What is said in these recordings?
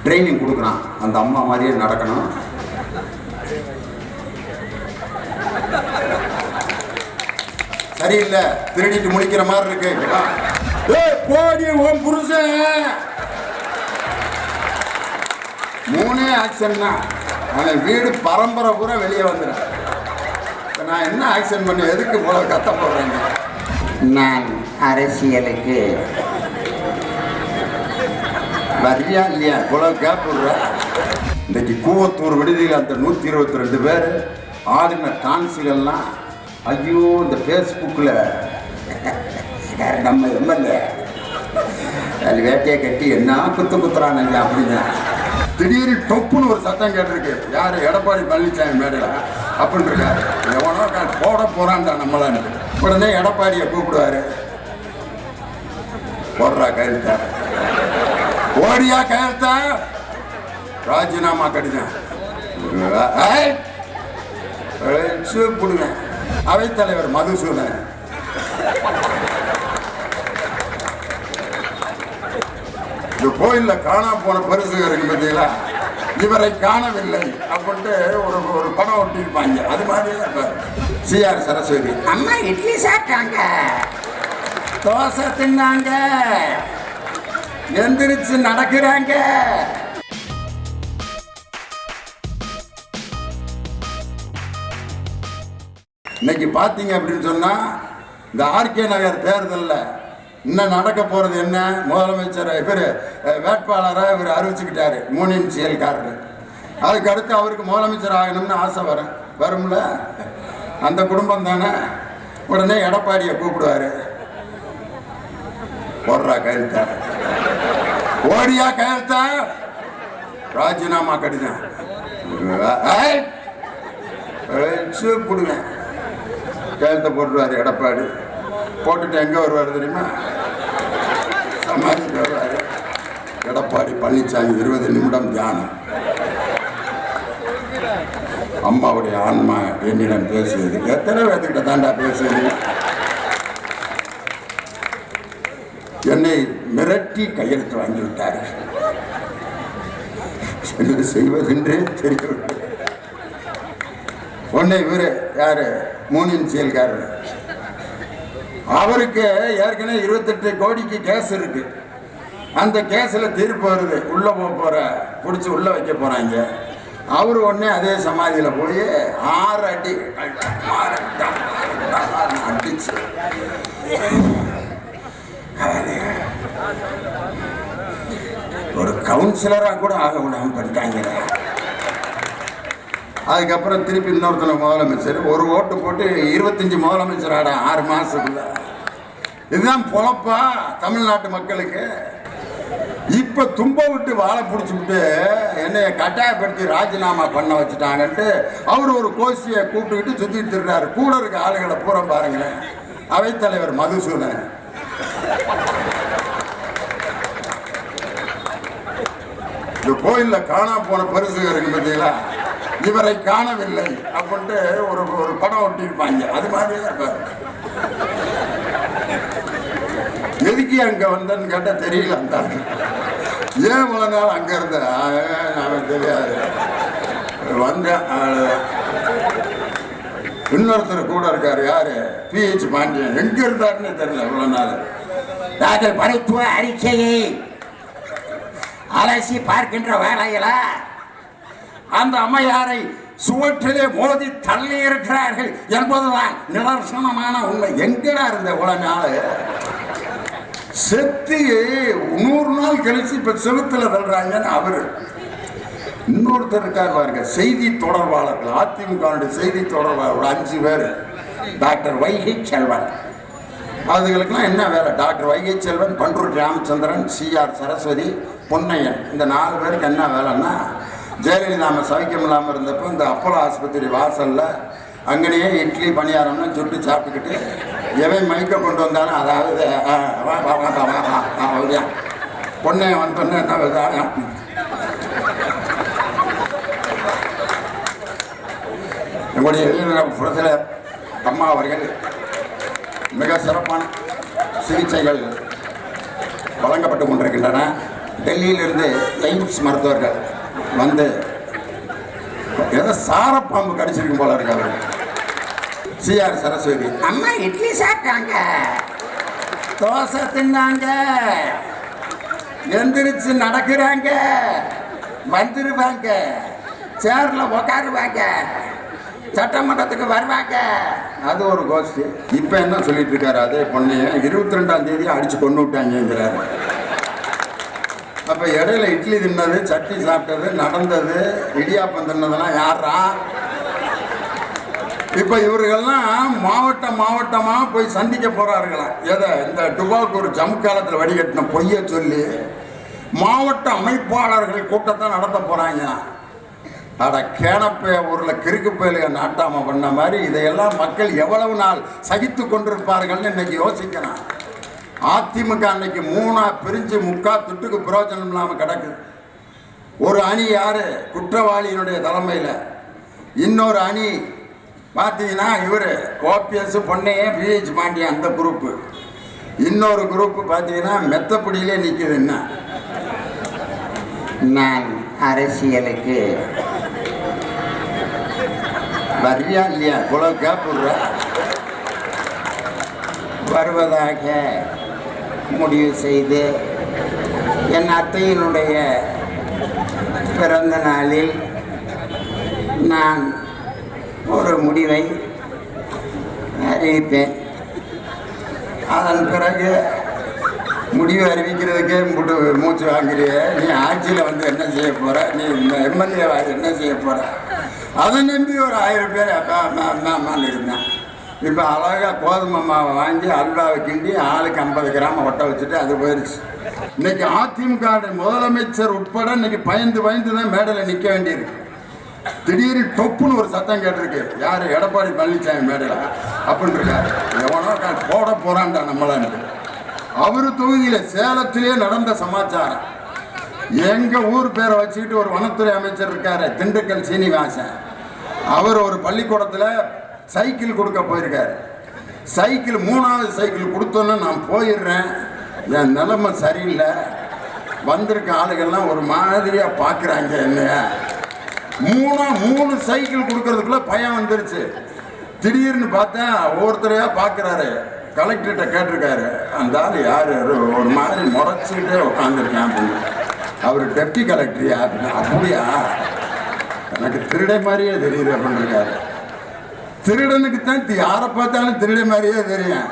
Training கொடுக்குறான். அந்த அம்மா மாதிரியே நடக்கணும். சரியில்லை, திருடிட்டு முடிக்கிற மாதிரி இருக்கு. போடி ஓம் புருஷன் 3 ஆக்ஷன் தான். அவன் வீடு பரம்பரை பூரா வெளியே வந்துடும். இப்போ நான் என்ன ஆக்ஷன் பண்ண, எதுக்கு போல கத்த போடுறேங்க? நான் அரசியலுக்கு வரியா இல்லையா இவ்வளோ கேப் விடுறேன். இன்றைக்கு கூவத்தூர் விடுதியில் அந்த 122 பேர் ஆடின டான்ஸுகள்லாம், ஐயோ இந்த ஃபேஸ்புக்கில் நம்ம எம்எல்ஏ அது வேட்டையை கட்டி என்ன குத்துறான் ஐயா அப்படிங்க. திடீர்னு டொப்புன்னு ஒரு சத்தம் கேட்டிருக்கு. யார்? எடப்பாடி பழனிசாமி மேடையில் அப்படின்னு இருக்காரு. எவனோ போட போறான்டா நம்மளான்னு. உடனே எடப்பாடியை கூப்பிடுவாரு. போடுறா கையெழுத்த, ஓடியா கையெழுத்த, ராஜினாமா கடிதம் கூப்பிடுவேன். அவைத்தலைவர் மதுசூதன் இந்த கோயில்ல காணா போன பரிசு இருக்கு பார்த்தீங்களா, இவரை காணவில்லை அப்படின்ட்டு ஒரு படம் ஒட்டிருப்பாங்க. அது மாதிரி சிஆர் சரஸ்வதி அம்மா இட்லி சாப்பிட்டாங்க, தோசை தின்னாங்க, எந்திரிச்சு நடக்கிறாங்க. இன்னைக்கு பார்த்தீங்க அப்படின்னு சொன்னா, இந்த ஆர்கே நகர் தேர்தலில் இன்னும் நடக்க போறது என்ன, முதலமைச்சர் இவர் வேட்பாளராக இவர் அறிவிச்சுக்கிட்டாரு, மூனின்சியல்காரர். அதுக்கு அடுத்து அவருக்கு முதலமைச்சர் ஆகணும்னு ஆசை வரும்ல, அந்த குடும்பம் தானே. உடனே எடப்பாடியை கூப்பிடுவாரு. போடுறா கையெழுத்த, ஓடியா கையெழுத்த, ராஜினாமா கடிதம் கூப்பிடுவேன். கையெழுத்த போட்டுருவாரு எடப்பாடி. போட்டுட்டு எங்க வருவாரு தெரியுமா? சமாளிச்சுட்டு வருவாரு. எடப்பாடி பழனிசாமி 20 நிமிடம் தியானம். அம்மாவுடைய ஆன்மா என்னிடம் பேசுவது. எத்தனை பேர்த்துக்கிட்ட தாண்டா பேசுவது? என்னை மிரட்டி கையெழுத்து வாங்கி விட்டாரு. என்ன செய்வதென்றே தெரியவில்லை. உன்னை இவரு யாரு? மூனின்சியல்காரர். அவருக்கு ஏற்கனவே 28 கோடிக்கு கேஸ் இருக்கு. அந்த கேஸில் தீர்ப்பு வருது. உள்ள போற பிடிச்சி உள்ள வைக்க போறாங்க. அவரு உடனே அதே சமாதியில் போய் 6 அடி அடிச்சு ஒரு கவுன்சிலரா கூட ஆக விடாம பண்ணிட்டாங்க. அதுக்கப்புறம் திருப்பி இன்னொருத்தனை முதலமைச்சர். ஒரு ஓட்டு போட்டு 25 முதலமைச்சர் ஆட 6 மாசத்துக்குள்ள. இதுதான் பொழப்பா தமிழ்நாட்டு மக்களுக்கு? இப்ப தும்ப விட்டு வாழை பிடிச்சிட்டு என்னைய கட்டாயப்படுத்தி ராஜினாமா பண்ண வச்சுட்டாங்கன்ட்டு அவர் ஒரு கோஷியை கூப்பிட்டுக்கிட்டு சுத்திட்டு இருக்காரு. கூட இருக்க ஆளுகளை பூரா பாருங்களேன். அவைத்தலைவர் மதுசூதன் இந்த கோயில்ல காணா போன பரிசு இருக்கு பார்த்தீங்களா, இவரை காணவில்லை அப்படின்ட்டு ஒரு படம் ஒட்டிருப்பாங்க. அது மாதிரியே இருப்பாரு. எதுக்கு அங்க வந்தன்னு கேட்டா தெரியல. அந்த ஏன் இவ்வளவு நாள் அங்க இருந்த நமக்கு தெரியாது. வந்தேன். இன்னொருத்தர் கூட இருக்காரு. யாரு? PH பாண்டியன். எங்க இருந்தாருன்னு தெரியல இவ்வளவு நாள். நாங்கள் மருத்துவ அறிக்கையை அலசி பார்க்கின்ற வேலையில அந்த அம்மையாரை சுவற்றிலே மோதி தள்ளி இருக்கிறார்கள் என்பதுதான் நிதர்சனமான உண்மை. எங்கடா இருந்த இவ்வளவு நாள்? செத்து 100 நாள் கழிச்சு இப்ப செவுத்துல தள்ளுறாங்கன்னு அவரு. இன்னொருத்தர் இருக்கார் பாருங்க, செய்தி தொடர்பாளர்கள். அதிமுக செய்தி தொடர்பாளர் 5 பேர். டாக்டர் வைகை செல்வன். அதுகளுக்கெல்லாம் என்ன வேலை? Doctor Vaigai Selvan, Panruti Ramachandran, CR Saraswathi, Ponnaiyan. இந்த 4 பேருக்கு என்ன வேலைன்னா, ஜெயலலிதா சவிக்கம் இல்லாமல் இருந்தப்போ இந்த அப்போலோ ஆஸ்பத்திரி வாசல்ல அங்கேயே இட்லி பணியாரம்னு சுட்டு சாப்பிட்டுக்கிட்டு எவன் மைக்க கொண்டு வந்தாலும், அதாவது பொன்னையன் வந்துட்டோன்னு என்ன நம்முடைய புறத்தில் அம்மா அவர்கள் மிக சிறப்பான சிகிச்சைகள் வழங்கப்பட்டு கொண்டிருக்கின்றன. டெல்லியிலிருந்து எய்ம்ஸ் மருத்துவர்கள் வந்து ஏதோ சாரப்பாம்பு கடிச்சிருக்கும் போல இருக்காங்க. சிஆர் சரஸ்வதி அம்மா இட்லி சாப்பிட்டாங்க, தோசை தின்னாங்க, எந்திரிச்சு நடக்கிறாங்க, வந்துருவாங்க, சேர்ல உக்காருவாங்க, சட்டமன்றத்துக்கு வருவாங்க. அது ஒரு கோஷ்டி. இப்ப என்ன சொல்லிட்டு இருக்காரு, அதே பொண்ணைய 22ஆம் தேதி அடிச்சு கொண்டு விட்டாங்கிறாரு. அப்ப இடையில இட்லி தின்னது, சட்னி சாப்பிட்டது, நடந்தது, இடியாப்பம் தின்னதெல்லாம் யாரா? இப்ப இவர்கள்லாம் மாவட்டமா போய் சந்திக்க போறார்களாம். எதை? இந்த டுபாக்கூர் ஜம்மு காலத்தில் வடிகட்டின பொய்ய சொல்லி மாவட்ட அமைப்பாளர்கள் கூட்டத்தை நடத்த போறாங்க. அட கேனப்பே ஊர்ல கிறுக்கு பயிலுக நாட்டாம பண்ண மாதிரி இதையெல்லாம் மக்கள் எவ்வளவு நாள் சகித்து கொண்டிருப்பார்கள்னு இன்னைக்கு யோசிக்கிறான். அதிமுக அன்னைக்கு 3ஆ பிரிஞ்சு முக்கா துட்டுக்கு பிரயோஜனம் இல்லாம கிடக்குது. ஒரு அணி யாரு? குற்றவாளியினுடைய தலைமையில். இன்னொரு அணி பார்த்தீங்கன்னா இவர் ஓபிஎஸ் பொன்னையே பிஹெச் பாண்டியன் அந்த குரூப்பு. இன்னொரு குரூப்பு பார்த்தீங்கன்னா மெத்தப்படியிலே நிற்குது. என்ன? நான் அரசியலுக்கு வரியா இல்லையா குலக்கா புற வருவதாக முடிவு செய்து என் அத்தையினுடைய பிறந்த நாளில் நான் ஒரு முடிவை அறிவித்தேன். அதன் பிறகு முடிவு அறிவிக்கிறதுக்கே மூச்சு வாங்குறிய, நீ ஆட்சியில் வந்து என்ன செய்ய போற, நீ எம்எல்ஏ என்ன செய்ய போற, அதை நம்பி ஒரு 1000 பேர் அம்மான்னு இருந்தான். இப்போ அழகாக கோதுமை மாவை வாங்கி அல்வாவை கிண்டி ஆளுக்கு 50 கிராம் ஒட்ட வச்சுட்டு அது போயிடுச்சு. இன்னைக்கு அதிமுக முதலமைச்சர் உட்பட இன்னைக்கு பயந்து தான் மேடையில் நிற்க வேண்டியிருக்கு. திடீர்னு டொப்புன்னு ஒரு சத்தம் கேட்டிருக்கு. யாரு? எடப்பாடி பழனிசாமி மேடையில் அப்படின்னு இருக்காரு. எவனோ போட போறான்டா நம்மளான்னு. அவரு தொகுதியில சேலத்திலே நடந்த சமாச்சாரம். எங்க ஊர் பேரை வச்சுக்கிட்டு ஒரு வனத்துறை அமைச்சர் இருக்காரு, திண்டுக்கல் சீனிவாசன். அவர் ஒரு பள்ளிக்கூடத்துல சைக்கிள் கொடுக்க போயிருக்காரு. சைக்கிள் 3வது சைக்கிள் கொடுத்தோன்னு நான் போயிடுறேன், என் நிலைமை சரியில்லை, வந்திருக்க ஆளுகள்லாம் ஒரு மாதிரியா பாக்குறாங்க என்னையா. 3 சைக்கிள் கொடுக்கறதுக்குள்ள பயம் வந்துருச்சு. திடீர்னு பார்த்தா ஒவ்வொருத்தரையா பாக்குறாரு. கலெக்டர்கிட்ட கேட்டிருக்காரு, அந்த ஆள் யாரு? ஒரு மாதிரி முறைச்சிக்கிட்டே உட்காந்துருக்கேன் அப்படின்னு. அவர் டெப்டி கலெக்டரியா? அப்படியா, எனக்கு திருடை மாதிரியே தெரியுது அப்படின்னு இருக்காரு. திருடனுக்கு தான் யாரை பார்த்தாலும் திருடை மாதிரியே தெரியும்.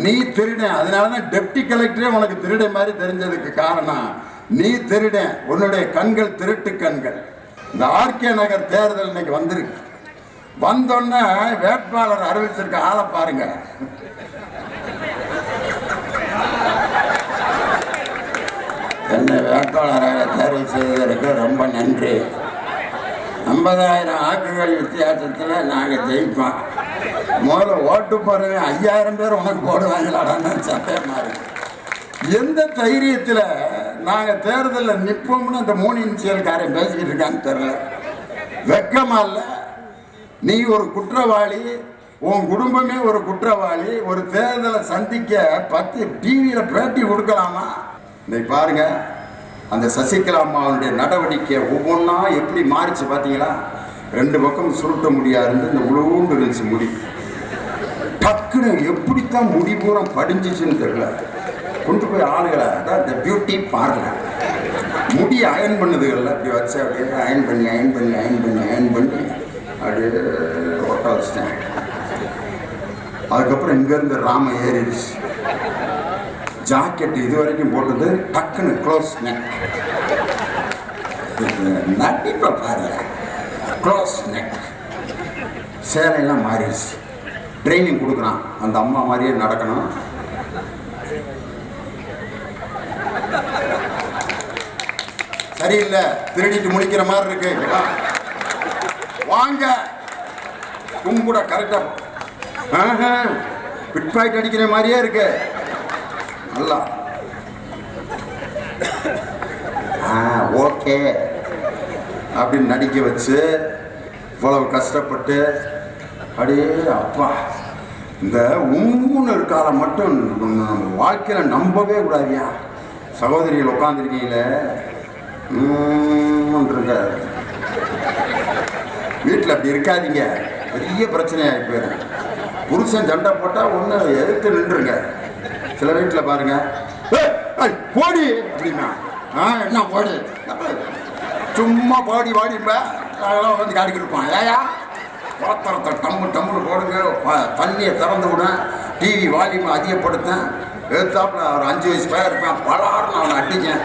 நீ திருடன், அதனாலதான் டெப்டி கலெக்டரே உனக்கு திருடை மாதிரி தெரிஞ்சதுக்கு காரணம் நீ திருடன். உன்னுடைய கண்கள் திருட்டு கண்கள். இந்த ஆர்கே நகர் தேர்தல் இன்னைக்கு வந்திருக்கு. வந்தோடனே வேட்பாளர் அறிவிச்சிருக்க ஆளை பாருங்க. என்னை வேட்பாளராக தேர்வு செய்ததற்கு ரொம்ப நன்றி. 50,000 வாக்குகள் வித்தியாசத்தில் நாங்கள் ஜெயிப்போம். முதல்ல ஓட்டு போடுறவங்க 5000 பேர் உனக்கு போடுவாங்களாடான்னு சத்தியமா இருக்கு. எந்த தைரியத்தில் நாங்கள் தேர்தலில் நிற்போம்னு அந்த 3 இன்சியல்காரன் பேசிக்கிட்டு இருக்கான்னு தெரியல. வெக்கமா இல்லை? நீ ஒரு குற்றவாளி, உன் குடும்பமே ஒரு குற்றவாளி. ஒரு தேர்தலை சந்திக்க 10 டிவியில் பேட்டி கொடுக்கலாமா? இன்னைக்கு பாருங்க, அந்த சசிகலா அம்மாவுடைய நடவடிக்கை ஒவ்வொன்றா எப்படி மாறிச்சு பார்த்தீங்களா? 2 பக்கம் சுருட்ட முடியா இருந்து இந்த உழவுண்டு இருந்துச்சு முடி. டக்குன்னு எப்படித்தான் முடி பூரம் படிஞ்சிச்சுன்னு தெரியல. கொண்டு போய் ஆளுகளை அதான் இந்த பியூட்டி பார்லர் முடி அயன் பண்ணுதுகள்ல அப்படி வச்சு அப்படியே அயன் பண்ணி அப்படியே ஒட்ட வச்சிட்டேன். அதுக்கப்புறம் இங்கேருந்து ராம ஏறிடுச்சு. ஜாக்கெட் இது வரைக்கும் போட்டது டக்குன்னு க்ளோஸ் நெக். நட்டிப்ப பாரு, க்ளோஸ் நெக். சேலையெல்லாம் மாறிடுச்சு. ட்ரைனிங் கொடுக்குறான், அந்த அம்மா மாதிரியே நடக்கணும். சரியில்லை, திருடிட்டு முடிக்கிற மாதிரி இருக்கு. வாங்க கூட கரெக்டா பிட் பாக்கெட் அடிக்கிற மாதிரியே இருக்கு. நல்லா ஓகே அப்படின்னு நடிக்க வச்சு இவ்வளவு கஷ்டப்பட்டு அப்படியே அப்பா இந்த உம்முன்னு இருக்கால மட்டும் நம்ம வாழ்க்கையில நம்பவே கூடாதியா. சகோதரிகள் உட்காந்துருக்கீங்களே இருக்க வீட்டில் அப்படி இருக்காதீங்க, பெரிய பிரச்சனையாகி போயிடும். புருஷன் சண்டை போட்டால் ஒன்று எதிர்த்து நின்றுங்க. சில வீட்டில் பாருங்க, போடி அப்படின்னா என்ன போடி, சும்மா போடி வாடிப்பா அதெல்லாம் வந்து காட்டிக்கிட்டு இருப்பான். ஏயா பாத்திரத்தை டம்முன்னு போடுங்க, தண்ணியை திறந்து விட, டிவி வால்யூம் அதிகப்படுத்தேன், எடுத்தாப்புல ஒரு 5 வயசு பையன் இருப்பேன், பலாருன்னு அவனை அடிக்கேன்.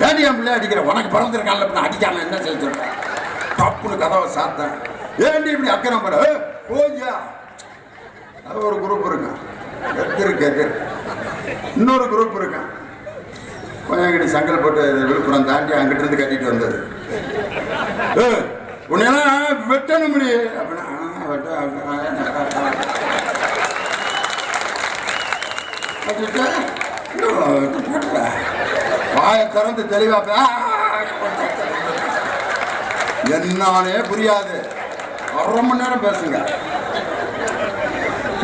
ஏடிஎம் பிள்ளை அடிக்கிறேன், உனக்கு பிறந்திருக்கான்ல அப்படின்னு அடிக்காம என்ன செஞ்சுருக்கேன், தப்புன்னு கதவை சாத்தேன். ஏண்டி இப்படி அக்கறம் பண்ண போய்யா. அது ஒரு குரூப் இருக்கான், எதிர்க்கு இன்னொரு குரூப் இருக்கான், கொஞ்சம் அங்கிட்டு சங்கல் போட்டு விழுப்புரம் தாண்டி அங்கிட்டு இருந்து கட்டிட்டு வந்தது. உன்னெல்லாம் வெட்டணும் முடிய அப்படின்னா வாயை திறந்து தெளிவா என்னானே புரியாது. 1/2 மணி நேரம் பேசுங்க.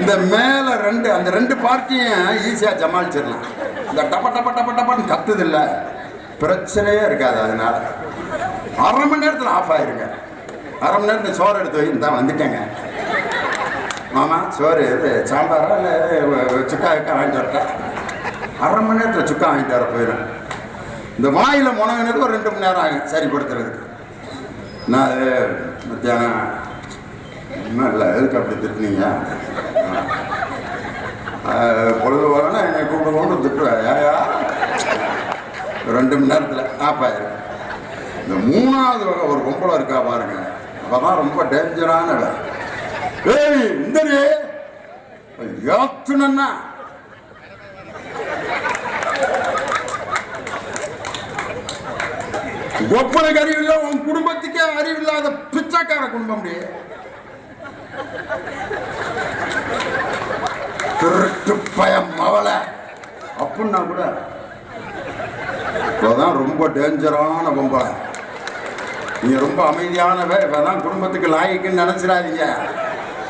இந்த மேல அந்த 2 பார்ட்டியும் ஈஸியா சமாளிச்சிடலாம். இந்த டப்பன்னு கத்துது இல்லை, பிரச்சனையே இருக்காது. அதனால 1/2 மணி நேரத்தில் ஆஃப் ஆயிருங்க. 1/2 மணி நேரத்தில் சோறு எடுத்து வை, தான் வந்துட்டேங்க மாமா, சோறு இது சாம்பாரா இல்லை சுக்கா வாங்கிட்டு வரட்டா. 1/2 மணி நேரத்தில் சுக்கா வாங்கிட்டு வர போயிடும். இந்த வாயில் முனங்கினது ஒரு 2 மணி நேரம் ஆகும் சரிப்படுத்துறதுக்கு. நான் அது மத்தியானம் இன்னும் இல்லை, எதுக்கு அப்படி திட்டுனீங்க, பொழுது போகலன்னா என்னை கூப்பிட்டு திட்டுவேன். ஏயா 2 மணி நேரத்தில் ஆஃப் ஆயிரும். இந்த 3வது வகை ஒரு பொம்பளை இருக்கா பாருங்க, அப்பதான் ரொம்ப டேஞ்சரான வேலை. ஏய் இந்த யாத்துனா ஒப்பனுக்கு அறிவில்லை, உன் குடும்பத்துக்கே அறிவில்லாத பிச்சைக்கார குடும்பம். திருட்டு பயம் அவளை அப்படின்னா கூட இப்பதான் ரொம்ப டேஞ்சரான பொம்பளை. நீங்க ரொம்ப அமைதியானவ, இப்பதான் குடும்பத்துக்கு லாய்க்குன்னு நினைச்சிடாதீங்க.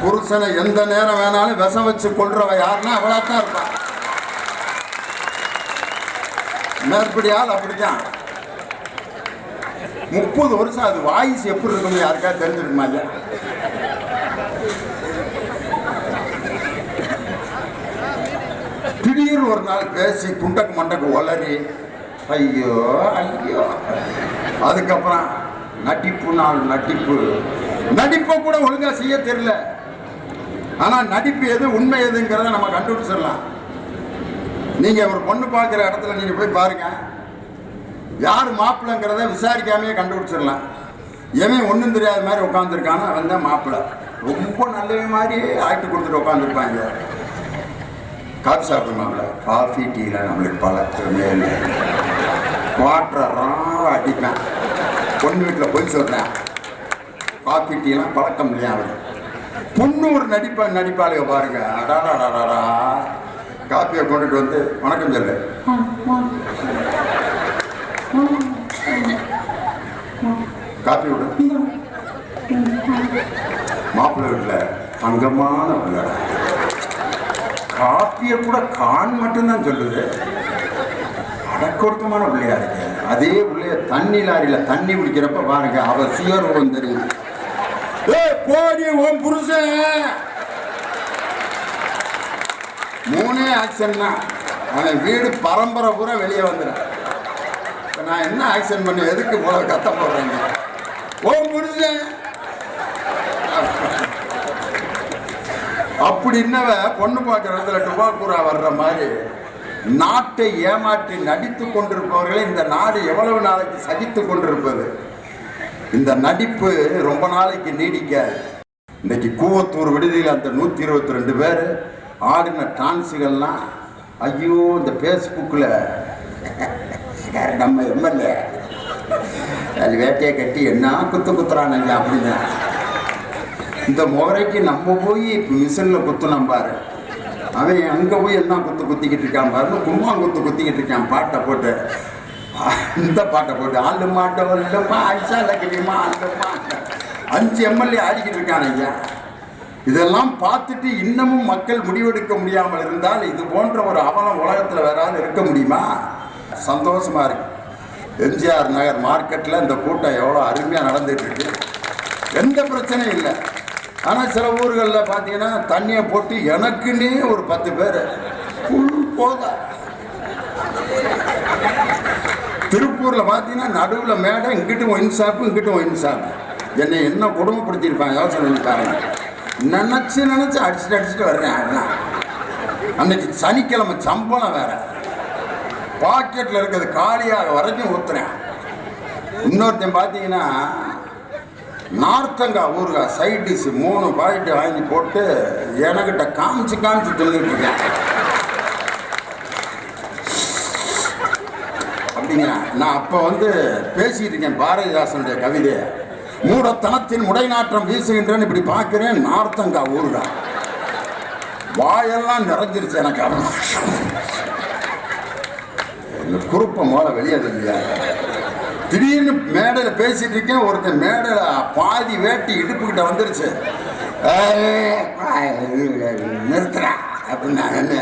புருஷனை எந்த நேரம் வேணாலும் விஷம் வச்சு கொள்றவ யாருன்னா அவளாத்தான் இருப்பா. மேற்படியால் அப்படித்தான். 30 வருஷம் அது வாய்ஸ் எப்படி இருக்குன்னு யாருக்கா தெரிஞ்சிருக்குமா இல்லையா? திடீர்னு ஒரு நாள் பேசி குண்டக்கு மண்டக்கு ஒளறி ஐயோ ஐயோ, அதுக்கப்புறம் நடிப்பை கூட ஒழுங்கா செய்ய தெரியல. ஆனா நடிப்பு எது உண்மை எதுங்கிறத நம்ம கண்டுபிடிச்சிடலாம். நீங்க ஒரு பொண்ணு பார்க்குற இடத்துல நீங்க போய் பாருங்க, யார் மாப்பிள்ளைங்கிறத விசாரிக்காமையே கண்டுபிடிச்சிடலாம். எவன் ஒன்றும் தெரியாத மாதிரி உட்காந்துருக்கானா அவன் தான் மாப்பிள்ளை. ரொம்ப நல்ல மாதிரி ஆக்கி கொடுத்துட்டு உட்காந்துருப்பாங்க. காஃபி சாப்பிடுமாங்கள, காஃபி டீயில் நம்மளுக்கு பழக்கமே இல்லை. குவாட்டராக அடிப்பேன். பொண்ணு வீட்டில் போய் சொல்கிறேன், காஃபி டீலாம் பழக்கம் இல்லையா அவரு. பொண்ணு ஒரு நடிப்பாளைய பாருங்க, அடாடாடாடா காஃபியை கொண்டுட்டு வந்து வணக்கம் சொல்லு, காஃபி விடு. மாப்பிள்ளை வீட்டில் தங்கமான விளையாட காப்பியை கூட கான் மட்டும்தான் சொல்லுது. அடக்கொடுக்கமான பிள்ளையா இருக்கு. அதே பிள்ளைய தண்ணி லாரியில தண்ணி குடிக்கிறப்ப பாருங்க, அவ சுயரூபம் தெரியும். போடி உன் புருஷன் 3 ஆக்ஷன் தான். அவன் வீடு பரம்பரை பூரா வெளியே வந்துடும். நான் என்ன ஆக்ஷன் பண்ண, எதுக்கு போல கத்த போடுறேங்க, உன் புருஷன் அப்படி என்னவ பொண்ணு பார்க்குற இடத்துல டுபாக்கூரா வர்ற மாதிரி நாட்டை ஏமாற்றி நடித்து கொண்டிருப்பவர்களை இந்த நாடு எவ்வளவு நாளைக்கு சகித்து கொண்டிருப்பது? இந்த நடிப்பு ரொம்ப நாளைக்கு நீடிக்காது. இன்னைக்கு கூவத்தூர் விடுதியில் அந்த 122 பேர் ஆடின டான்ஸுகள்லாம் ஐயோ, இந்த ஃபேஸ்புக்கில் நம்ம எம்எல்ஏ அது வேட்டையை கட்டி என்ன குத்துறானுங்க அப்படிங்க. இந்த முறைக்கு நம்ம போய் இப்போ மிஷினில் குத்துனோம் பாரு, அவன் அங்கே போய் என்ன குத்திக்கிட்டு இருக்கான் பாருன்னு கும்மாங்குத்து குத்திக்கிட்டு இருக்கான். பாட்டை போட்டு, இந்த பாட்டை போட்டு ஆளு மாட்டை இல்லைம்மா ஐசால கிளியம்மா ஆளுமா 5 எம்எல்ஏ ஆடிக்கிட்டு இருக்கான் ஐயா. இதெல்லாம் பார்த்துட்டு இன்னமும் மக்கள் முடிவெடுக்க முடியாமல் இருந்தால் இது போன்ற ஒரு அவலம் உலகத்தில் வேறாவது இருக்க முடியுமா? சந்தோஷமா இருக்கு. எம்ஜிஆர் நகர் மார்க்கெட்டில் இந்த கூட்டம் எவ்வளோ அருமையாக நடந்துட்டு இருக்கு, எந்த பிரச்சனையும் இல்லை. ஆனால் சில ஊர்களில் பார்த்தீங்கன்னா தண்ணியை போட்டு எனக்குன்னே ஒரு 10 பேர் போத. திருப்பூரில் பார்த்தீங்கன்னா நடுவில் மேடை, இங்கிட்டும் ஒயின் ஷாப்பு, இங்கிட்டும் ஒயின் ஷாப்பு. என்னை என்ன கொடுமைப்படுத்தியிருப்பாங்க யோசனை பண்ணிப்பாருங்க. நினச்சி அடிச்சுட்டு வர்றேன். அதெல்லாம் அன்னைக்கு சனிக்கிழமை சம்பளம் வேற, பாக்கெட்டில் இருக்கிறது காலியாக வரைக்கும் ஊத்துறேன். இன்னொருத்தன் பார்த்தீங்கன்னா நார்த்தங்காய் ஊறுகாய் சைட் டிஷ் 3 பாக்கெட்டு வாங்கி போட்டு எனக்கிட்ட காமிச்சு தின்னுட்டு இருக்கேன். அப்படிங்களா? நான் அப்போ பேசிட்டு இருக்கேன் பாரதிதாசனுடைய கவிதையை. மூடத்தனத்தின் முடைநாற்றம் வீசுகின்றேன்னு இப்படி பார்க்கிறேன், நார்த்தங்காய் ஊறுகாய் வாயெல்லாம் நிறைஞ்சிருச்சு எனக்கு. இந்த குறுப்பை மோள வெளியே இல்லையா? திடீர்னு மேடையில் பேசிட்டு இருக்கேன், ஒருத்தன் மேடையில் பாதி வேட்டி இடுப்புக்கிட்ட வந்துருச்சு. நிறுத்துறேன் அப்படின்னா என்ன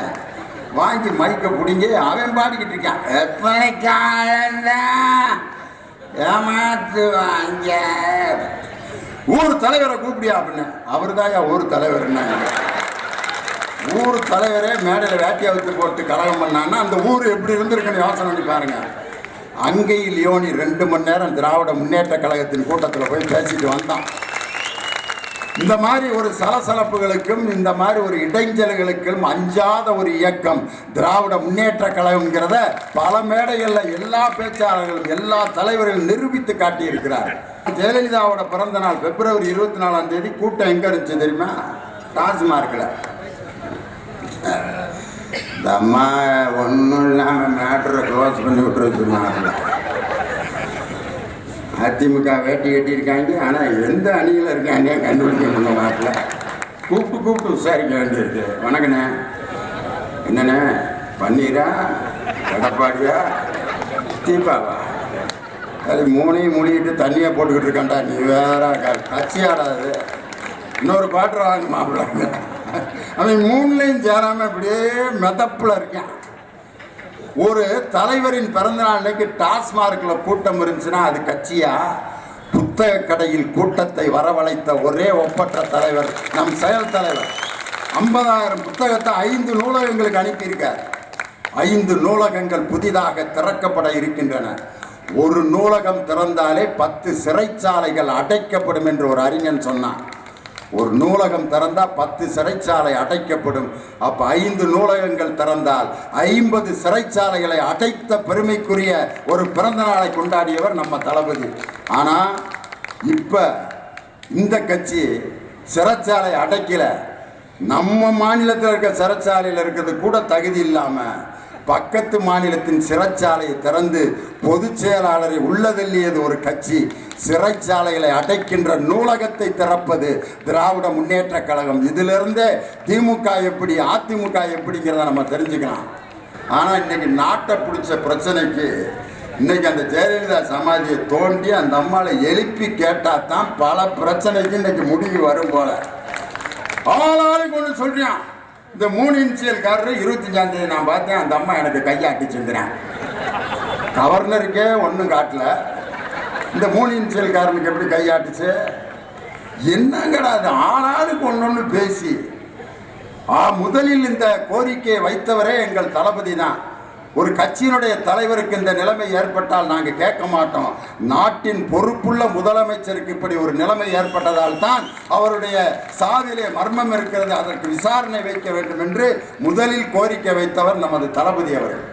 வாங்கி மைக்க பிடிங்க அவன் பாடிக்கிட்டு இருக்கான். எத்தனை காலந்தான் ஏமாத்துவாங்க, ஊர் தலைவரை கூப்பிடியா அப்படின்னு. அவரு தாயா ஊர் தலைவர்னா? ஊர் தலைவரே மேடையில் வேட்டியை வச்சு போட்டு கலகம் பண்ணான்னா அந்த ஊர் எப்படி இருந்திருக்குன்னு யோசனை பண்ணி பாருங்க. அங்கை லியோனி 2 மணி நேரம் திராவிட முன்னேற்ற கழகத்தின் கூட்டத்தில் போய் பேசிட்டு வந்தான். இந்த மாதிரி ஒரு சலசலப்புகளுக்கும் இந்த மாதிரி ஒரு இடைஞ்சல்களுக்கும் அஞ்சாத ஒரு இயக்கம் திராவிட முன்னேற்ற கழகம்ங்கிறத பல மேடைகளில் எல்லா பேச்சாளர்களும் எல்லா தலைவர்களும் நிரூபித்து காட்டியிருக்கிறார். ஜெயலலிதாவோட பிறந்த நாள் பிப்ரவரி 24ஆம் தேதி கூட்டம் எங்க இருந்துச்சு தெரியுமா? டாஸ்மார்க்ல. இந்த அம்மா ஒன்றும் இல்லாமல் மேட்டரை க்ளோஸ் பண்ணி விட்டுருச்சுனாங்க. அதிமுக வேட்டி கட்டியிருக்காங்க, ஆனால் எந்த அணியில் இருக்காங்க கண்டுபிடிக்க முடியல. நாட்டில் கூப்பிட்டு விசாரிக்க வேண்டியிருக்கு. வணக்கண்ணே, என்னண்ணே பன்னீரா எடப்பாடியா தீபாவா? அது 3ஐயும் மூடிக்கிட்டு தண்ணியை போட்டுக்கிட்டு இருக்காண்டா. நீ வேற கட்சியாடாது. இன்னொரு பாட்டு வாங்க மாப்பிள்ளாங்க. அவன் 3லையும் சேராமல் இப்படியே மெதப்பில் இருக்கான். ஒரு தலைவரின் பிறந்தநாள் அன்னைக்கு டாஸ்மார்க்கில் கூட்டம் இருந்துச்சுன்னா அது கட்சியா? புத்தக கடையில் கூட்டத்தை வரவழைத்த ஒரே ஒப்பற்ற தலைவர் நம் செயல் தலைவர். 50,000 புத்தகத்தை 5 நூலகங்களுக்கு அனுப்பியிருக்கார். 5 நூலகங்கள் புதிதாக திறக்கப்பட இருக்கின்றன. ஒரு நூலகம் திறந்தாலே 10 சிறைச்சாலைகள் அடைக்கப்படும் என்று ஒரு அறிஞன் சொன்னான். ஒரு நூலகம் திறந்தால் 10 சிறைச்சாலை அடைக்கப்படும். அப்போ 5 நூலகங்கள் திறந்தால் 50 சிறைச்சாலைகளை அடைத்த பெருமைக்குரிய ஒரு பிறந்த நாளை கொண்டாடியவர் நம்ம தளபதி. ஆனால் இப்போ இந்த கட்சி சிறைச்சாலை அடைக்கல. நம்ம மாநிலத்தில் இருக்க சிறைச்சாலையில் இருக்கிறது கூட தகுதி இல்லாமல் பக்கத்து மாநிலத்தின் சிறைச்சாலையை திறந்து பொதுச் செயலாளரை உள்ளதள்ளியது ஒரு கட்சி. சிறைச்சாலைகளை அடைக்கின்ற நூலகத்தை திறப்பது திராவிட முன்னேற்ற கழகம். இதிலிருந்தே திமுக எப்படி அதிமுக எப்படிங்கிறத நம்ம தெரிஞ்சுக்கலாம். ஆனால் இன்னைக்கு நாட்டை பிடிச்ச பிரச்சனைக்கு இன்னைக்கு அந்த ஜெயலலிதா சமாதியை தோண்டி அந்த அம்மாவை எழுப்பி கேட்டால் தான் பல பிரச்சனைக்கு இன்னைக்கு முடிவு வரும் போல. ஆளாளுக்கு ஒன்று சொல்றான். இந்த 3 இன்சியல்காரரு 25ஆம் தேதி நான் பார்த்தேன், அந்த அம்மா எனக்கு கையாட்டி செஞ்சுறேன். கவர்னருக்கே ஒன்றும் காட்டல, இந்த 3 இன்சியல்காரனுக்கு எப்படி கையாட்டுச்சு? என்னங்கடா அது? ஆளாளுக்கு ஒன்று பேசி முதலில் இந்த கோரிக்கையை வைத்தவரே எங்கள் தளபதி தான். ஒரு கட்சியினுடைய தலைவருக்கு இந்த நிலைமை ஏற்பட்டால் நாங்கள் கேட்க மாட்டோம். நாட்டின் பொறுப்புள்ள முதலமைச்சருக்கு இப்படி ஒரு நிலைமை ஏற்பட்டதால் தான் அவருடைய சாவிலே மர்மம் இருக்கிறது, அதற்கு விசாரணை வைக்க வேண்டும் என்று முதலில் கோரிக்கை வைத்தவர் நமது தளபதி அவர்கள்.